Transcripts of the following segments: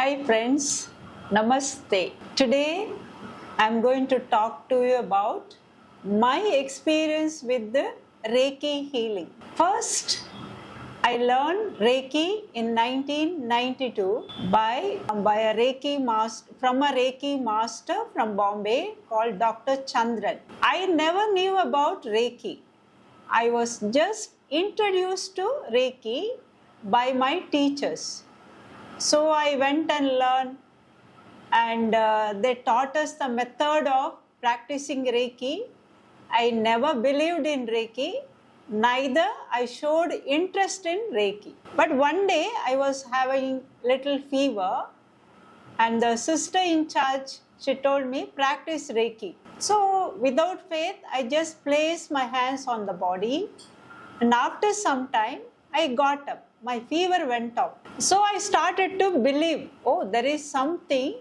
Hi friends, Namaste. Today I'm going to talk to you about my experience with the Reiki healing. First, I learned Reiki in 1992 by a Reiki master from Bombay called Dr. Chandran. I never knew about Reiki. I was just introduced to Reiki by my teachers. So I went and learned, and they taught us the method of practicing Reiki. I never believed in Reiki, neither I showed interest in Reiki. But one day I was having little fever, and the sister in charge, she told me, practice Reiki. So without faith, I just placed my hands on the body, and after some time, I got up. My fever went off. So I started to believe, oh, there is something,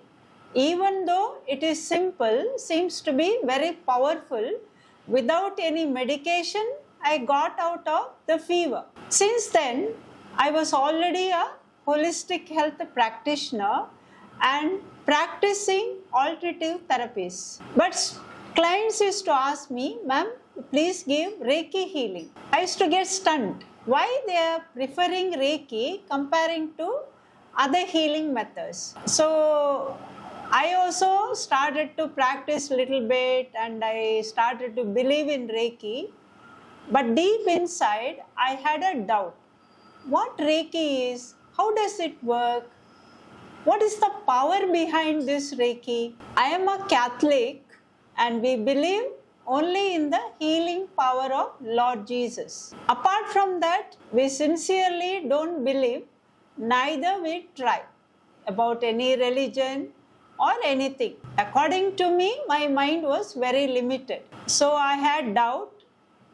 even though it is simple, seems to be very powerful. Without any medication, I got out of the fever. Since then, I was already a holistic health practitioner and practicing alternative therapies. But clients used to ask me, ma'am, please give Reiki healing. I used to get stunned. Why they are preferring Reiki comparing to other healing methods? So I also started to practice little bit, and I started to believe in Reiki. But deep inside, I had a doubt. What Reiki is? How does it work? What is the power behind this Reiki? I am a Catholic, and we believe only in the healing power of Lord Jesus. Apart from that, we sincerely don't believe, neither we try about any religion or anything. According to me, my mind was very limited. So I had doubt.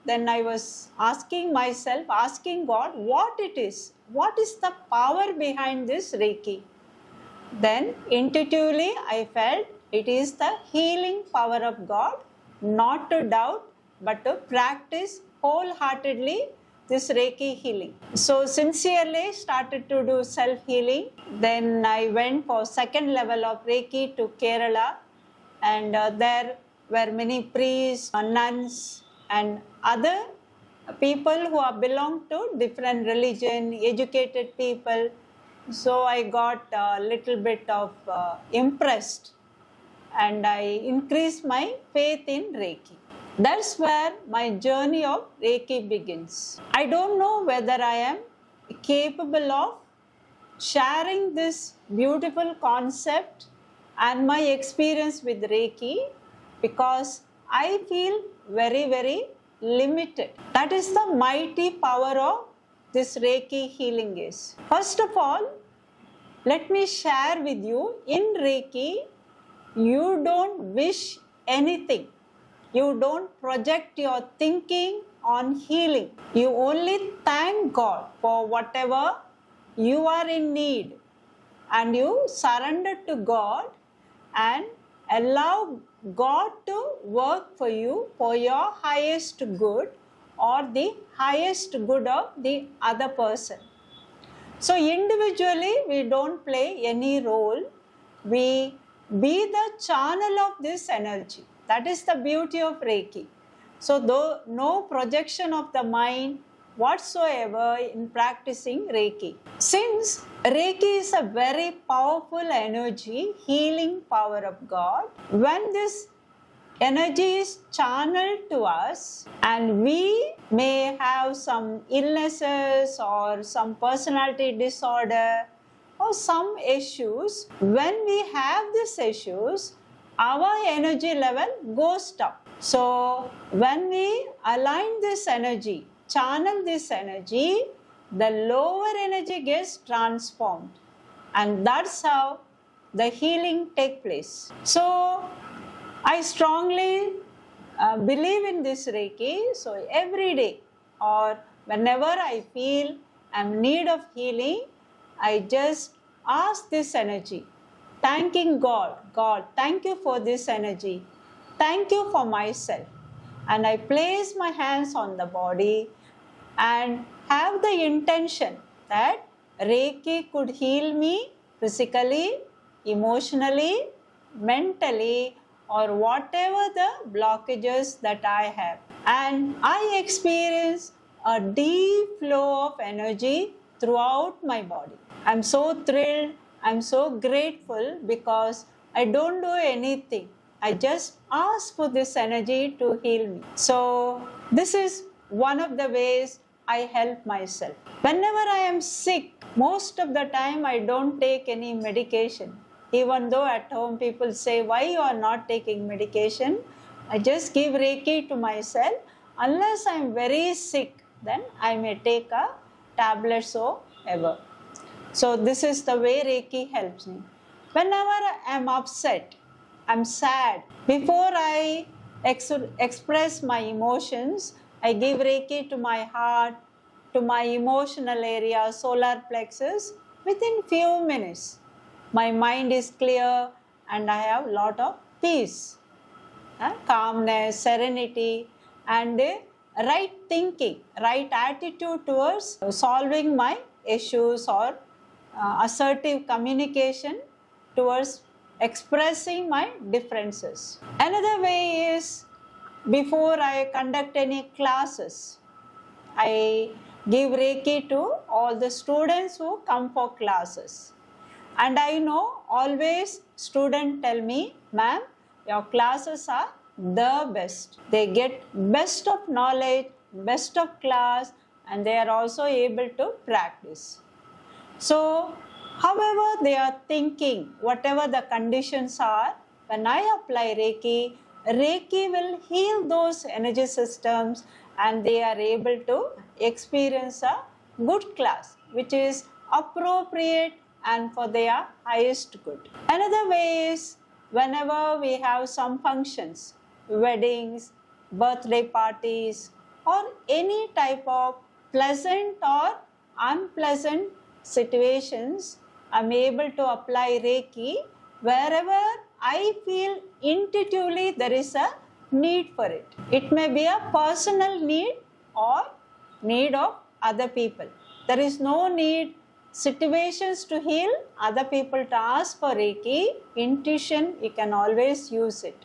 Then I was asking myself, asking God, what it is? What is the power behind this Reiki? Then intuitively I felt it is the healing power of God, not to doubt, but to practice wholeheartedly this Reiki healing. So sincerely started to do self-healing. Then I went for second level of Reiki to Kerala, and there were many priests, nuns, and other people who belong to different religion, educated people. So I got a little bit of impressed, and I increased my faith in Reiki. That's where my journey of Reiki begins. I don't know whether I am capable of sharing this beautiful concept and my experience with Reiki, because I feel very, very limited. That is the mighty power of this Reiki healing is. First of all, let me share with you, in Reiki, you don't wish anything. You don't project your thinking on healing. You only thank God for whatever you are in need, and you surrender to God and allow God to work for you for your highest good or the highest good of the other person. So individually, we don't play any role. We be the channel of this energy. That is the beauty of Reiki. So though no projection of the mind whatsoever in practicing Reiki. Since Reiki is a very powerful energy, healing power of God, when this energy is channeled to us, and we may have some illnesses or some personality disorder or some issues, when we have these issues, our energy level goes down. So when we align this energy, channel this energy, the lower energy gets transformed, and that's how the healing takes place. So I strongly believe in this Reiki. So every day or whenever I feel I'm in need of healing, I just ask this energy, thanking God, God, thank you for this energy. Thank you for myself. And I place my hands on the body and have the intention that Reiki could heal me physically, emotionally, mentally, or whatever the blockages that I have. And I experience a deep flow of energy throughout my body. I'm so thrilled, I'm so grateful because I don't do anything. I just ask for this energy to heal me. So, this is one of the ways I help myself. Whenever I am sick, most of the time I don't take any medication. Even though at home people say, why you are not taking medication? I just give Reiki to myself. Unless I am very sick, then I may take a tablet so ever. So this is the way Reiki helps me. Whenever I am upset, I'm sad, before I express my emotions, I give Reiki to my heart, to my emotional area, solar plexus, within few minutes. My mind is clear and I have a lot of peace, calmness, serenity, and right thinking, right attitude towards solving my issues, or assertive communication towards expressing my differences. Another way is, before I conduct any classes, I give Reiki to all the students who come for classes. And I know always students tell me, ma'am, your classes are the best. They get best of knowledge, best of class, and they are also able to practice. So, however they are thinking, whatever the conditions are, when I apply Reiki, Reiki will heal those energy systems and they are able to experience a good class, which is appropriate and for their highest good. Another way is, whenever we have some functions, weddings, birthday parties, or any type of pleasant or unpleasant situations, I'm able to apply Reiki wherever I feel intuitively there is a need for it. It may be a personal need or need of other people. There is no need situations to heal, other people to ask for Reiki. Intuition, you can always use it.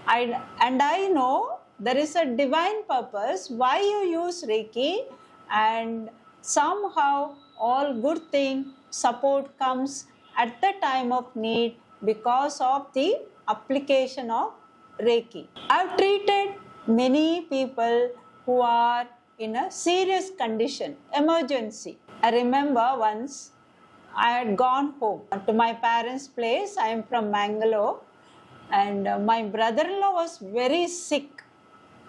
And I know there is a divine purpose why you use Reiki, and somehow all good thing, support comes at the time of need because of the application of Reiki. I've treated many people who are in a serious condition, emergency. I remember once I had gone home to my parents' place. I am from Mangalore, and my brother-in-law was very sick.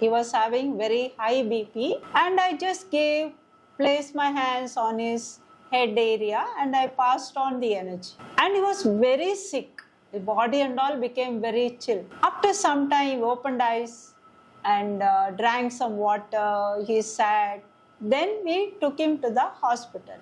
He was having very high BP, and I just placed my hands on his head area and I passed on the energy. And he was very sick. The body and all became very chill. After some time, he opened eyes and drank some water. He sat. Then we took him to the hospital.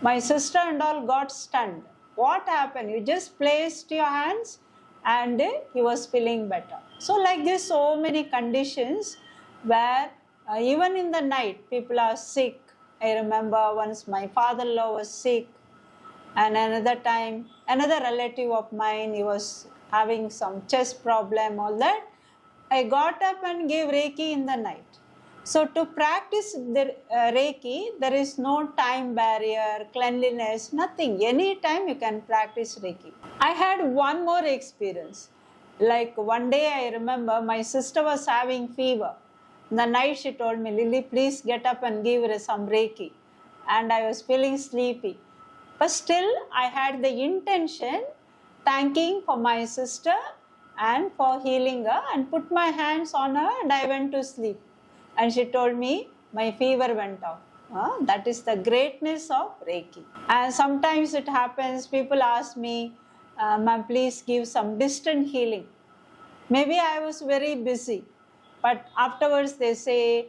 My sister and all got stunned. What happened? You just placed your hands and he was feeling better. So like this, so many conditions where even in the night, people are sick. I remember once my father-in-law was sick, and another time, another relative of mine, he was having some chest problem, all that. I got up and gave Reiki in the night. So to practice the Reiki, there is no time barrier, cleanliness, nothing. Anytime you can practice Reiki. I had one more experience. Like one day I remember my sister was having fever. In the night she told me, Lily, please get up and give her some Reiki. And I was feeling sleepy. But still I had the intention thanking for my sister and for healing her, and put my hands on her and I went to sleep. And she told me my fever went off. That is the greatness of Reiki. And sometimes it happens, people ask me, ma'am, please give some distant healing. Maybe I was very busy, but afterwards they say,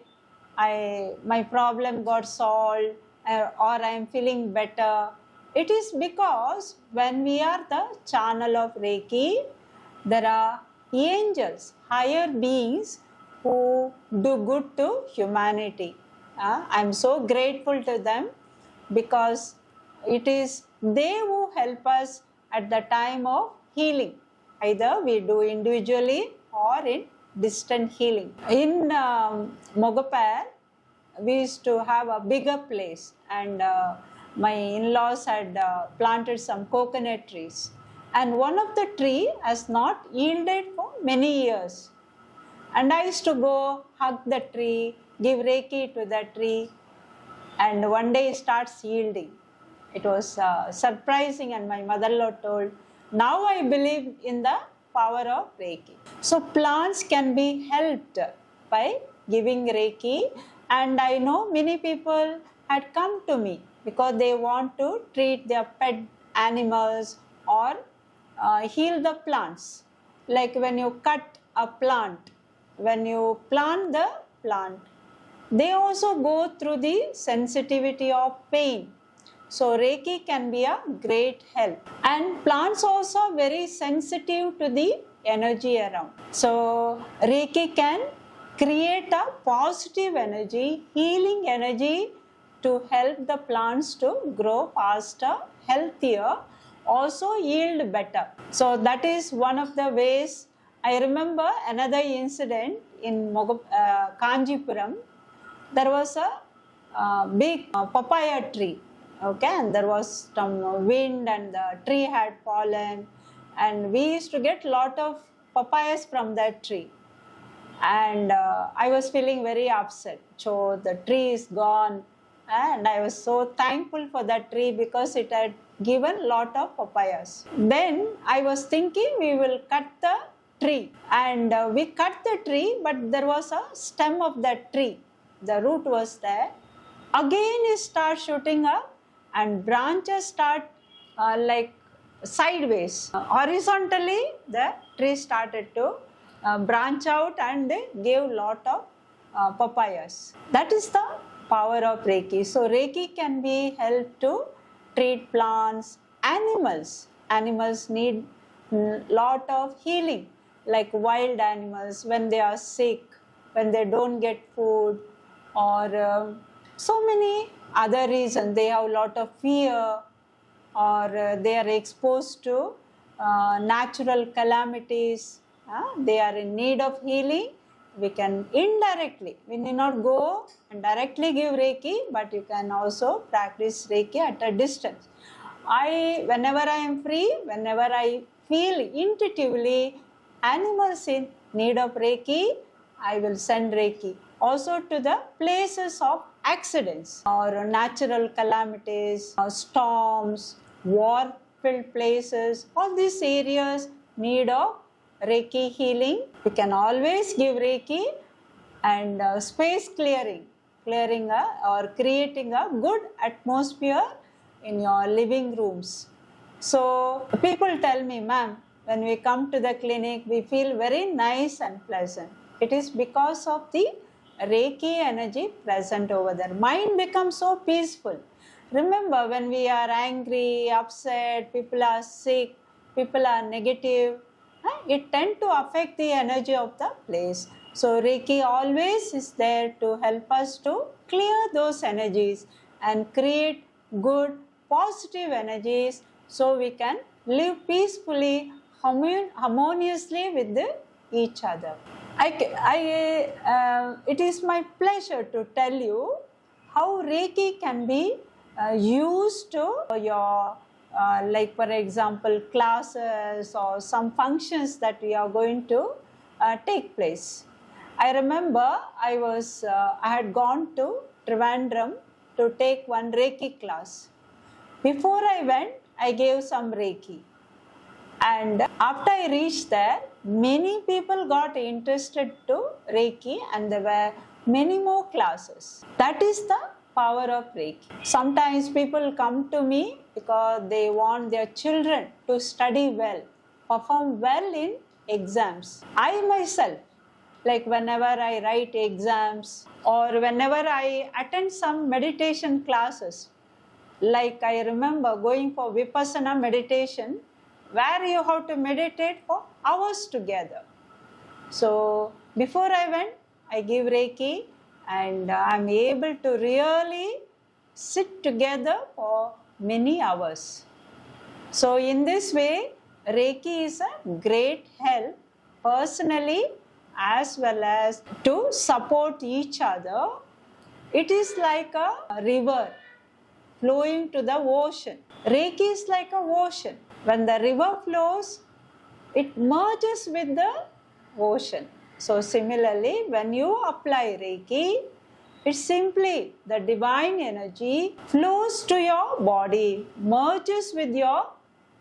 my problem got solved, or I am feeling better. It is because when we are the channel of Reiki, there are angels, higher beings who do good to humanity. I am so grateful to them because it is they who help us at the time of healing. Either we do individually or in distant healing. In Mogappair, we used to have a bigger place, and my in-laws had planted some coconut trees, and one of the tree has not yielded for many years, and I used to go hug the tree, give Reiki to the tree, and one day it starts yielding. It was surprising, and my mother-in-law told, now I believe in the power of Reiki. So plants can be helped by giving Reiki, and I know many people had come to me because they want to treat their pet animals or heal the plants. Like when you cut a plant, when you plant the plant, they also go through the sensitivity of pain. So Reiki can be a great help. And plants also are very sensitive to the energy around. So Reiki can create a positive energy, healing energy to help the plants to grow faster, healthier, also yield better. So that is one of the ways. I remember another incident in Kanjipuram. There was a big papaya tree, okay, and there was some wind and the tree had fallen, and we used to get lot of papayas from that tree, and I was feeling very upset. So the tree is gone, and I was so thankful for that tree because it had given lot of papayas. Then I was thinking we will cut the tree, and we cut the tree, but there was a stem of that tree. The root was there. Again it starts shooting up, and branches start like sideways. Horizontally, the tree started to branch out, and they gave lot of papayas. That is the power of Reiki. So Reiki can be helped to treat plants, animals. Animals need lot of healing, like wild animals when they are sick, when they don't get food, or so many other reasons. They have a lot of fear, or they are exposed to natural calamities. They are in need of healing. We can indirectly, we need not go and directly give Reiki, but you can also practice Reiki at a distance. Whenever I am free, whenever I feel intuitively animals in need of Reiki, I will send Reiki. Also to the places of accidents or natural calamities, or storms, war-filled places, all these areas need of Reiki healing. We can always give Reiki, and space clearing or creating a good atmosphere in your living rooms. So people tell me, ma'am, when we come to the clinic, we feel very nice and pleasant. It is because of the Reiki energy present over there. Mind becomes so peaceful. Remember, when we are angry, upset, people are sick, people are negative, it tends to affect the energy of the place. So Reiki always is there to help us to clear those energies and create good, positive energies, so we can live peacefully, harmoniously with each other. It is my pleasure to tell you how Reiki can be used to your like for example classes or some functions that we are going to take place. I remember I had gone to Trivandrum to take one Reiki class. Before I went, I gave some Reiki. And after I reached there, many people got interested to Reiki, and there were many more classes. That is the power of Reiki. Sometimes people come to me because they want their children to study well, perform well in exams. I myself, like whenever I write exams or whenever I attend some meditation classes, like I remember going for Vipassana meditation, where you have to meditate for hours together. So before I went, I give Reiki, and I'm able to really sit together for many hours. So in this way, Reiki is a great help personally as well as to support each other. It is like a river flowing to the ocean. Reiki is like a ocean. When the river flows, it merges with the ocean. So similarly, when you apply Reiki, it's simply the divine energy flows to your body, merges with your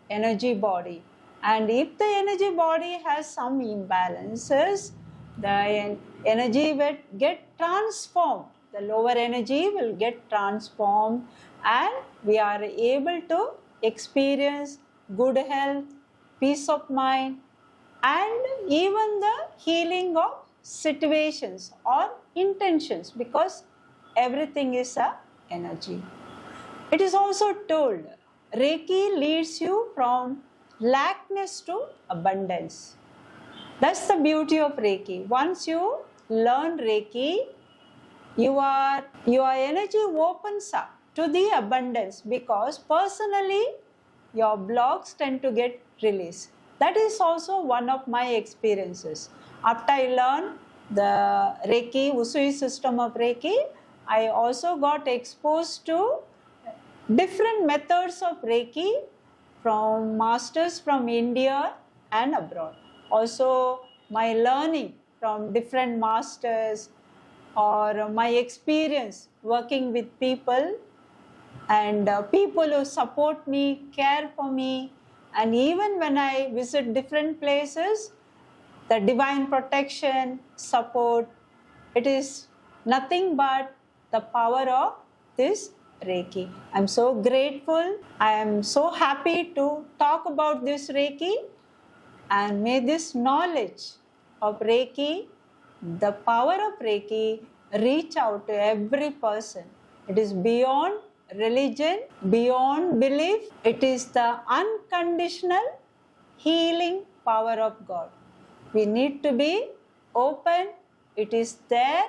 energy body. And if the energy body has some imbalances, the energy will get transformed. The lower energy will get transformed, and we are able to experience good health, peace of mind, and even the healing of situations or intentions, because everything is a energy. It is also told Reiki leads you from lackness to abundance. That's the beauty of Reiki. Once you learn Reiki, your energy opens up to the abundance, because personally your blocks tend to get released. That is also one of my experiences. After I learned the Reiki, Usui system of Reiki, I also got exposed to different methods of Reiki from masters from India and abroad. Also, my learning from different masters or my experience working with people and people who support me, care for me, and even when I visit different places, the divine protection, support, it is nothing but the power of this Reiki. I'm so grateful. I am so happy to talk about this Reiki, and may this knowledge of Reiki, the power of Reiki, reach out to every person. It is beyond religion, beyond belief. It is the unconditional healing power of God. We need to be open. It is there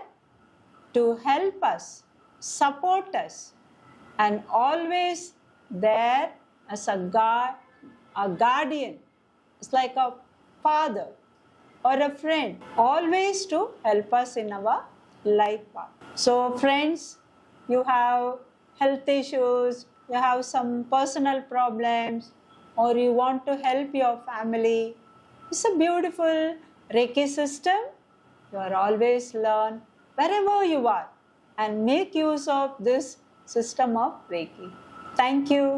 to help us, support us, and always there as a God, a guardian. It's like a father or a friend, always to help us in our life path. So friends, you have health issues, you have some personal problems, or you want to help your family. It's a beautiful Reiki system. You are always learn wherever you are and make use of this system of Reiki. Thank you.